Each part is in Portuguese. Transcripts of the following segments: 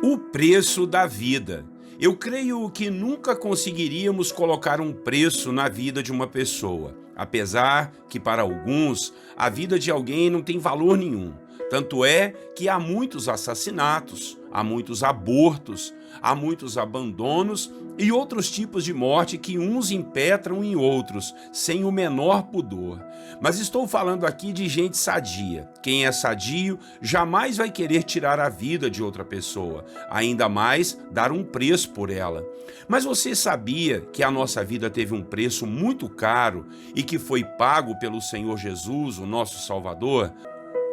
O preço da vida. Eu creio que nunca conseguiríamos colocar um preço na vida de uma pessoa, apesar que para alguns a vida de alguém não tem valor nenhum. Tanto é que há muitos assassinatos, há muitos abortos, há muitos abandonos e outros tipos de morte que uns impetram em outros, sem o menor pudor. Mas estou falando aqui de gente sadia. Quem é sadio jamais vai querer tirar a vida de outra pessoa, ainda mais dar um preço por ela. Mas você sabia que a nossa vida teve um preço muito caro e que foi pago pelo Senhor Jesus, o nosso Salvador?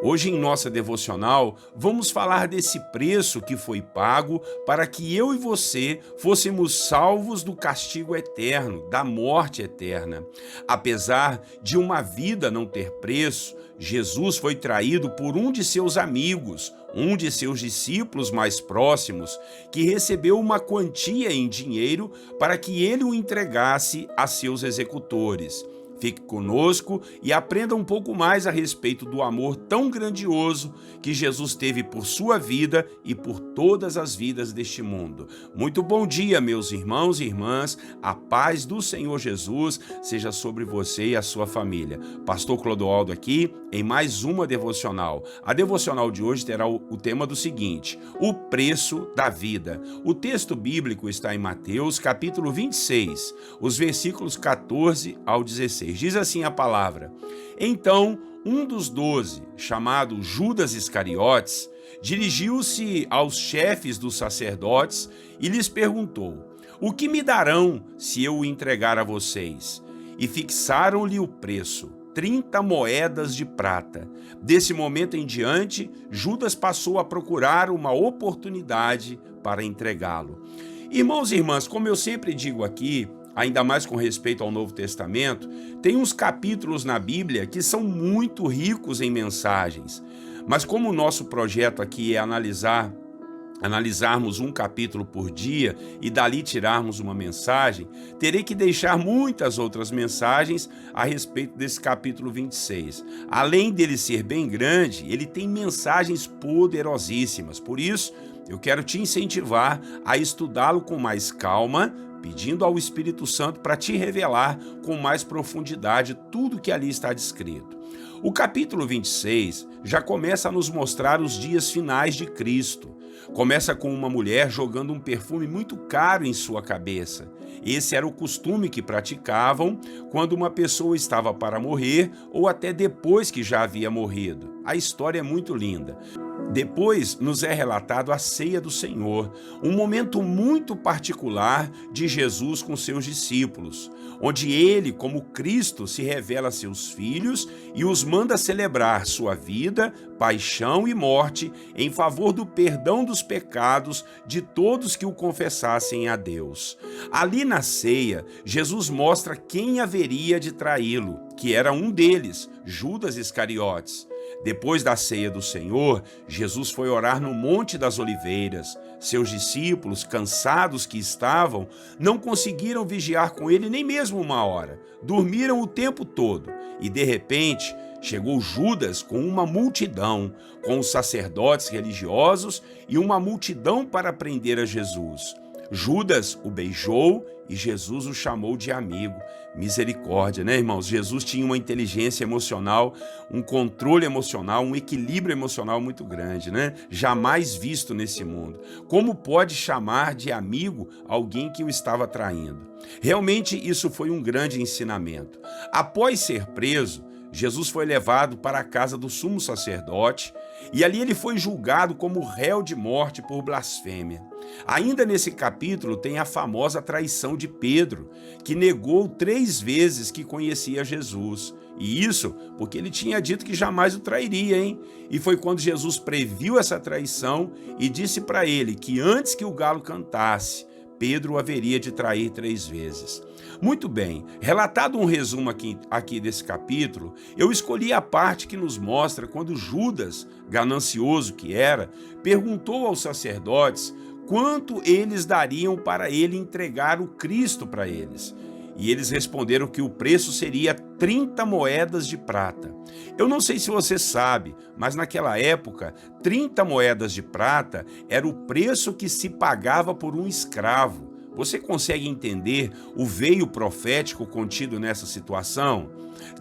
Hoje, em nossa devocional, vamos falar desse preço que foi pago para que eu e você fôssemos salvos do castigo eterno, da morte eterna. Apesar de uma vida não ter preço, Jesus foi traído por um de seus amigos, um de seus discípulos mais próximos, que recebeu uma quantia em dinheiro para que ele o entregasse a seus executores. Fique conosco e aprenda um pouco mais a respeito do amor tão grandioso que Jesus teve por sua vida e por todas as vidas deste mundo. Muito bom dia, meus irmãos e irmãs. A paz do Senhor Jesus seja sobre você e a sua família. Pastor Clodoaldo aqui em mais uma devocional. A devocional de hoje terá o tema do seguinte: o preço da vida. O texto bíblico está em Mateus, capítulo 26, os versículos 14 ao 16. Diz assim a palavra: Então, um dos 12, chamado Judas Iscariotes, dirigiu-se aos chefes dos sacerdotes e lhes perguntou: O que me darão se eu o entregar a vocês? E fixaram-lhe o preço, 30 moedas de prata. Desse momento em diante, Judas passou a procurar uma oportunidade para entregá-lo. Irmãos e irmãs, como eu sempre digo aqui, ainda mais com respeito ao Novo Testamento, tem uns capítulos na Bíblia que são muito ricos em mensagens. Mas como o nosso projeto aqui é analisarmos um capítulo por dia e dali tirarmos uma mensagem, terei que deixar muitas outras mensagens a respeito desse capítulo 26. Além dele ser bem grande, ele tem mensagens poderosíssimas. Por isso, eu quero te incentivar a estudá-lo com mais calma, pedindo ao Espírito Santo para te revelar com mais profundidade tudo que ali está descrito. O capítulo 26 já começa a nos mostrar os dias finais de Cristo. Começa com uma mulher jogando um perfume muito caro em sua cabeça. Esse era o costume que praticavam quando uma pessoa estava para morrer ou até depois que já havia morrido. A história é muito linda. Depois nos é relatado a ceia do Senhor, um momento muito particular de Jesus com seus discípulos, onde ele, como Cristo, se revela a seus filhos e os manda celebrar sua vida, paixão e morte em favor do perdão dos pecados de todos que o confessassem a Deus. Ali na ceia, Jesus mostra quem haveria de traí-lo, que era um deles, Judas Iscariotes. Depois da ceia do Senhor, Jesus foi orar no Monte das Oliveiras. Seus discípulos, cansados que estavam, não conseguiram vigiar com ele nem mesmo uma hora. Dormiram o tempo todo e, de repente, chegou Judas com uma multidão, com os sacerdotes religiosos e uma multidão para prender a Jesus. Judas o beijou e Jesus o chamou de amigo. Misericórdia, né, irmãos? Jesus tinha uma inteligência emocional, um controle emocional, um equilíbrio emocional muito grande, né? Jamais visto nesse mundo. Como pode chamar de amigo alguém que o estava traindo? Realmente isso foi um grande ensinamento. Após ser preso, Jesus foi levado para a casa do sumo sacerdote e ali ele foi julgado como réu de morte por blasfêmia. Ainda nesse capítulo tem a famosa traição de Pedro, que negou 3 vezes que conhecia Jesus. E isso porque ele tinha dito que jamais o trairia, hein? E foi quando Jesus previu essa traição e disse para ele que antes que o galo cantasse, Pedro haveria de trair 3 vezes. Muito bem, relatado um resumo aqui desse capítulo, eu escolhi a parte que nos mostra quando Judas, ganancioso que era, perguntou aos sacerdotes quanto eles dariam para ele entregar o Cristo para eles. E eles responderam que o preço seria 30 moedas de prata. Eu não sei se você sabe, mas naquela época, 30 moedas de prata era o preço que se pagava por um escravo. Você consegue entender o veio profético contido nessa situação?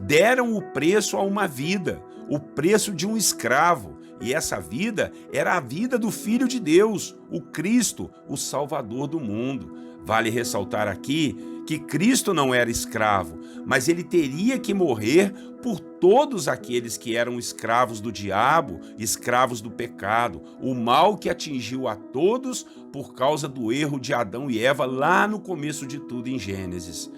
Deram o preço a uma vida, o preço de um escravo. E essa vida era a vida do Filho de Deus, o Cristo, o Salvador do mundo. Vale ressaltar aqui que Cristo não era escravo, mas ele teria que morrer por todos aqueles que eram escravos do diabo, escravos do pecado, o mal que atingiu a todos por causa do erro de Adão e Eva lá no começo de tudo em Gênesis.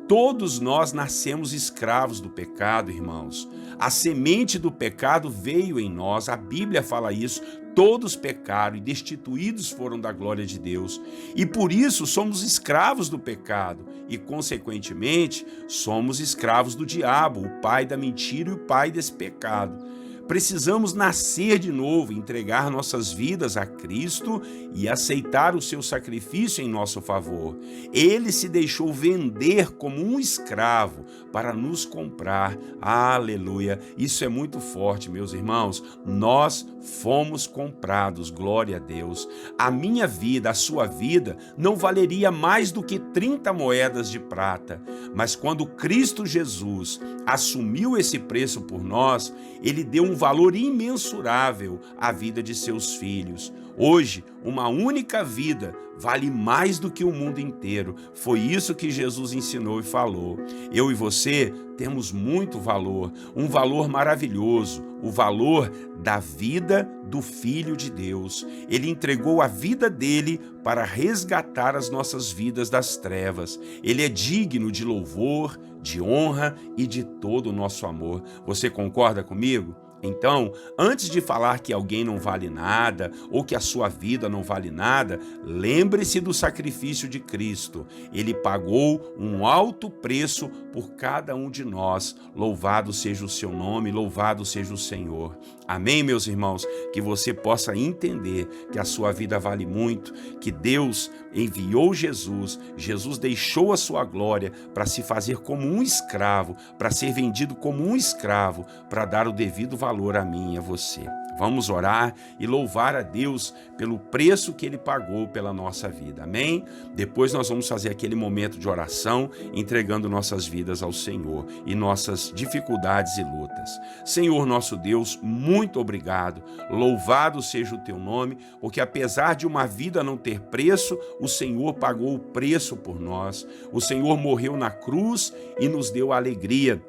Todos nós nascemos escravos do pecado, irmãos. A semente do pecado veio em nós, a Bíblia fala isso. Todos pecaram e destituídos foram da glória de Deus. E por isso somos escravos do pecado e, consequentemente, somos escravos do diabo, o pai da mentira e o pai desse pecado. Precisamos nascer de novo, entregar nossas vidas a Cristo e aceitar o seu sacrifício em nosso favor. Ele se deixou vender como um escravo para nos comprar. Aleluia! Isso é muito forte, meus irmãos. Nós fomos comprados, glória a Deus. A minha vida, a sua vida, não valeria mais do que 30 moedas de prata. Mas quando Cristo Jesus assumiu esse preço por nós, ele deu um valor imensurável à vida de seus filhos. Hoje, uma única vida vale mais do que o mundo inteiro. Foi isso que Jesus ensinou e falou. Eu e você temos muito valor, um valor maravilhoso, o valor da vida do Filho de Deus. Ele entregou a vida dele para resgatar as nossas vidas das trevas. Ele é digno de louvor, de honra e de todo o nosso amor. Você concorda comigo? Então, antes de falar que alguém não vale nada ou que a sua vida não vale nada, lembre-se do sacrifício de Cristo. Ele pagou um alto preço por cada um de nós. Louvado seja o seu nome, louvado seja o Senhor. Amém, meus irmãos? Que você possa entender que a sua vida vale muito, que Deus enviou Jesus, Jesus deixou a sua glória para se fazer como um escravo, para ser vendido como um escravo, para dar o devido valor a mim e a você. Vamos orar e louvar a Deus pelo preço que Ele pagou pela nossa vida, amém? Depois nós vamos fazer aquele momento de oração, entregando nossas vidas ao Senhor e nossas dificuldades e lutas. Senhor nosso Deus, muito obrigado, louvado seja o Teu nome, porque apesar de uma vida não ter preço, o Senhor pagou o preço por nós. O Senhor morreu na cruz e nos deu a alegria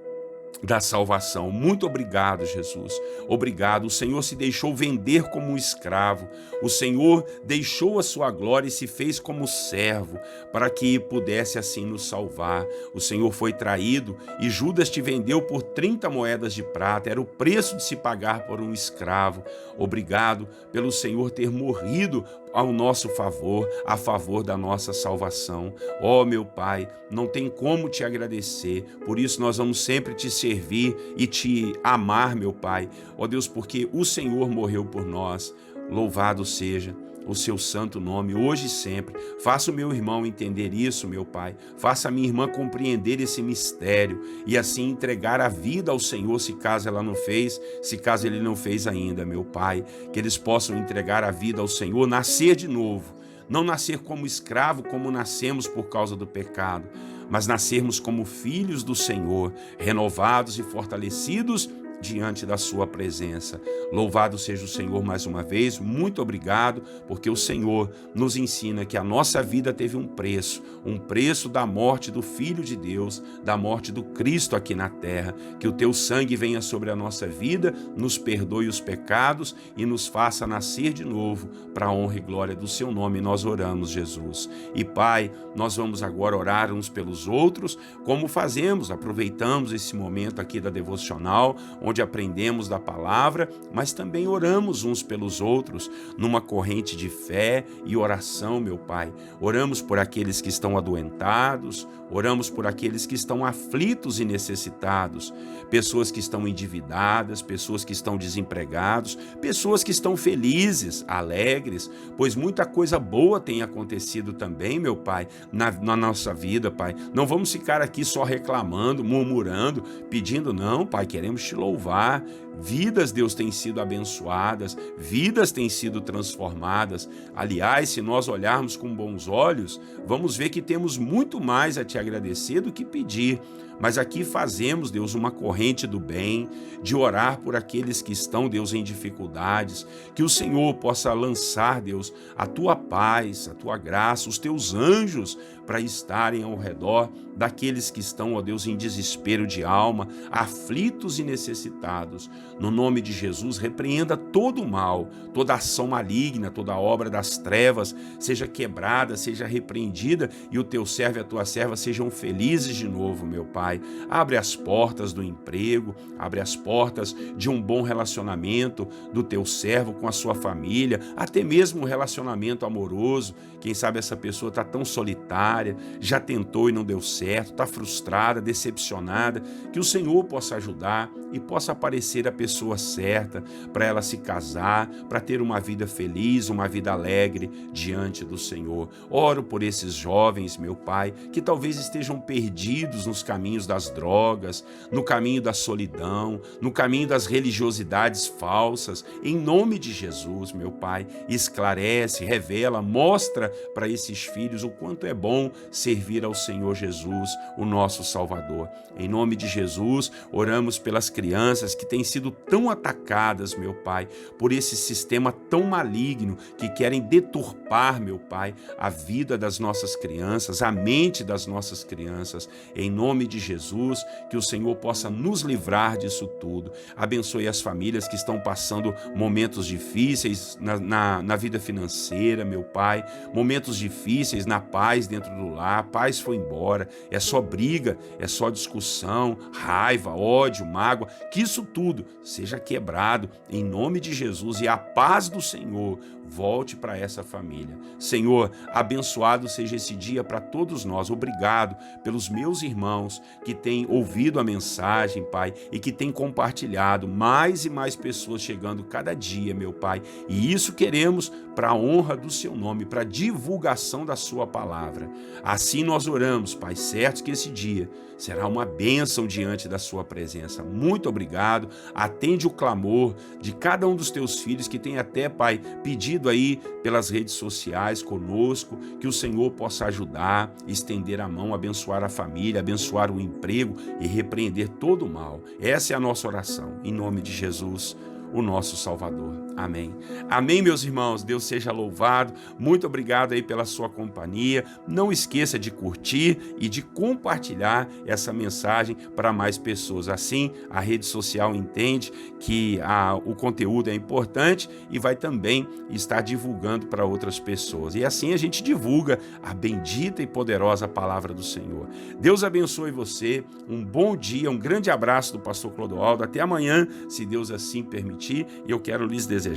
da salvação. Muito obrigado, Jesus. Obrigado. O Senhor se deixou vender como um escravo. O Senhor deixou a sua glória e se fez como servo para que pudesse assim nos salvar. O Senhor foi traído e Judas te vendeu por 30 moedas de prata. Era o preço de se pagar por um escravo. Obrigado pelo Senhor ter morrido ao nosso favor, a favor da nossa salvação. Ó, meu Pai, não tem como te agradecer, por isso nós vamos sempre te servir e te amar, meu Pai. Ó Deus, porque o Senhor morreu por nós. Louvado seja o seu santo nome, hoje e sempre. Faça o meu irmão entender isso, meu Pai. Faça a minha irmã compreender esse mistério e assim entregar a vida ao Senhor, se caso ela não fez, se caso ele não fez ainda, meu Pai. Que eles possam entregar a vida ao Senhor, nascer de novo. Não nascer como escravo, como nascemos por causa do pecado, mas nascermos como filhos do Senhor, renovados e fortalecidos diante da sua presença. Louvado seja o Senhor mais uma vez, muito obrigado, porque o Senhor nos ensina que a nossa vida teve um preço da morte do Filho de Deus, da morte do Cristo aqui na terra. Que o teu sangue venha sobre a nossa vida, nos perdoe os pecados e nos faça nascer de novo para a honra e glória do seu nome. Nós oramos, Jesus. E Pai, nós vamos agora orar uns pelos outros, como fazemos, aproveitamos esse momento aqui da devocional, onde aprendemos da palavra, mas também oramos uns pelos outros, numa corrente de fé e oração, meu Pai. Oramos por aqueles que estão adoentados, oramos por aqueles que estão aflitos e necessitados, pessoas que estão endividadas, pessoas que estão desempregados, pessoas que estão felizes, alegres, pois muita coisa boa tem acontecido também, meu Pai, na nossa vida, Pai. Não vamos ficar aqui só reclamando, murmurando, pedindo, não, Pai, queremos te louvar. Vidas, Deus, têm sido abençoadas, vidas têm sido transformadas. Aliás, se nós olharmos com bons olhos, vamos ver que temos muito mais a te agradecer do que pedir. Mas aqui fazemos, Deus, uma corrente do bem, de orar por aqueles que estão, Deus, em dificuldades, que o Senhor possa lançar, Deus, a tua paz, a tua graça, os teus anjos para estarem ao redor daqueles que estão, ó Deus, em desespero de alma, aflitos e necessitados. No nome de Jesus, repreenda todo o mal, toda ação maligna, toda obra das trevas, seja quebrada, seja repreendida, e o teu servo e a tua serva sejam felizes de novo, meu Pai. Abre as portas do emprego, abre as portas de um bom relacionamento do teu servo com a sua família, até mesmo um relacionamento amoroso. Quem sabe essa pessoa está tão solitária, já tentou e não deu certo, está frustrada, decepcionada, que o Senhor possa ajudar e possa aparecer a pessoa certa para ela se casar, para ter uma vida feliz, uma vida alegre diante do Senhor. Oro por esses jovens, meu Pai, que talvez estejam perdidos nos caminhos das drogas, no caminho da solidão, no caminho das religiosidades falsas. Em nome de Jesus, meu Pai, esclarece, revela, mostra para esses filhos o quanto é bom servir ao Senhor Jesus, o nosso Salvador. Em nome de Jesus, oramos pelas crianças que têm sido tão atacadas, meu Pai, por esse sistema tão maligno que querem deturpar, meu Pai, a vida das nossas crianças, a mente das nossas crianças. Em nome de Jesus, que o Senhor possa nos livrar disso tudo. Abençoe as famílias que estão passando momentos difíceis na vida financeira, meu Pai, momentos difíceis na paz dentro do lar. A paz foi embora, é só briga, é só discussão, raiva, ódio, mágoa, que isso tudo seja quebrado em nome de Jesus e a paz do Senhor volte para essa família. Senhor, abençoado seja esse dia para todos nós. Obrigado pelos meus irmãos que têm ouvido a mensagem, Pai, e que têm compartilhado, mais e mais pessoas chegando cada dia, meu Pai. E isso queremos para a honra do seu nome, para a divulgação da sua palavra. Assim nós oramos, Pai, certo que esse dia será uma bênção diante da sua presença. Muito obrigado. Atende o clamor de cada um dos teus filhos que tem até, Pai, pedido aí pelas redes sociais conosco, que o Senhor possa ajudar, estender a mão, abençoar a família, abençoar o emprego e repreender todo o mal. Essa é a nossa oração, em nome de Jesus, o nosso Salvador. Amém. Amém, meus irmãos. Deus seja louvado. Muito obrigado aí pela sua companhia. Não esqueça de curtir e de compartilhar essa mensagem para mais pessoas. Assim, a rede social entende que o conteúdo é importante e vai também estar divulgando para outras pessoas. E assim a gente divulga a bendita e poderosa palavra do Senhor. Deus abençoe você. Um bom dia, um grande abraço do pastor Clodoaldo. Até amanhã, se Deus assim permitir. E eu quero lhes desejar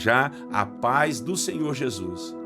a paz do Senhor Jesus.